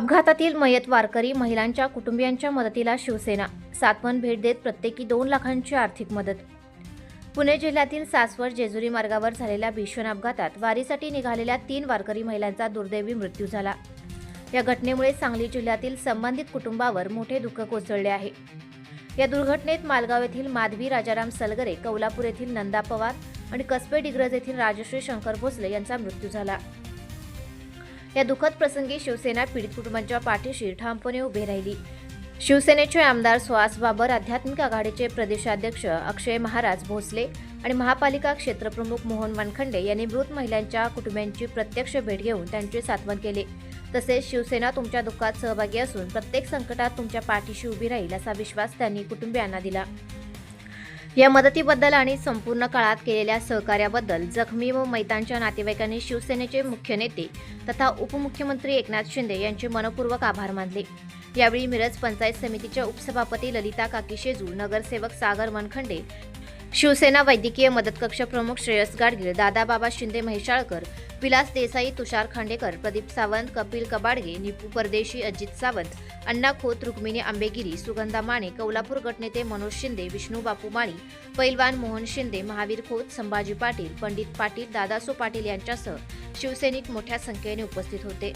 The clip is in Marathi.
अपघातातील मयत वारकरी महिलांच्या कुटुंबियांच्या मदतीला शिवसेना सातवन भेट देत प्रत्येकी 2 लाखांची आर्थिक मदत. पुणे जिल्ह्यातील सासवड जेजुरी मार्गावर झालेल्या भीषण अपघातात वारीसाठी निघालेल्या 3 वारकरी महिलांचा दुर्दैवी मृत्यू झाला. या घटनेमुळे सांगली जिल्ह्यातील संबंधित कुटुंबावर मोठे दुःख कोसळले आहे. या दुर्घटनेत मालगाव येथील माधवी राजाराम सलगरे, कौलापूर येथील नंदा पवार आणि कसबे डिग्रज येथील राजश्री शंकर भोसले यांचा मृत्यू झाला. या दुःखद प्रसंगी शिवसेना पीडित कुटुंबांच्या पाठीशी ठामपणे उभे राहिली. शिवसेनेचे आमदार सुहास बाबर, आध्यात्मिक आघाडीचे प्रदेशाध्यक्ष अक्षय महाराज भोसले आणि महापालिका क्षेत्रप्रमुख मोहन वानखंडे यांनी मृत महिलांच्या कुटुंबियांची प्रत्यक्ष भेट घेऊन त्यांचे सांत्वन केले. तसेच शिवसेना तुमच्या दुःखात सहभागी असून प्रत्येक संकटात तुमच्या पाठीशी उभी राहील असा विश्वास त्यांनी कुटुंबियांना दिला. या मदतीबद्दल आणि संपूर्ण काळात केलेल्या सहकार्याबद्दल जखमी व मयतांच्या नातेवाईकांनी शिवसेनेचे मुख्य नेते तथा उपमुख्यमंत्री एकनाथ शिंदे यांचे मनपूर्वक आभार मानले. यावेळी मिरज पंचायत समितीच्या उपसभापती ललिता काकी शेजू, नगरसेवक सागर वनखंडे, शिवसेना वैद्यकीय मदत कक्ष प्रमुख श्रेयस गाडगीळ, दादाबाबा शिंदे म्हैसाळकर, विलास देसाई, तुषार खांडेकर, प्रदीप सावंत, कपिल कबाडगे, निपू परदेशी, अजित सावंत, अण्णा खोत, रुक्मिणी आंबेगिरी, सुगंधा माने, कौलापूर गटनेते मनोज शिंदे, विष्णू बापू माळी, पैलवान मोहन शिंदे, महावीर खोत, संभाजी पाटील, पंडित पाटील, दादासो पाटील यांच्यासह शिवसैनिक मोठ्या संख्येने उपस्थित होते.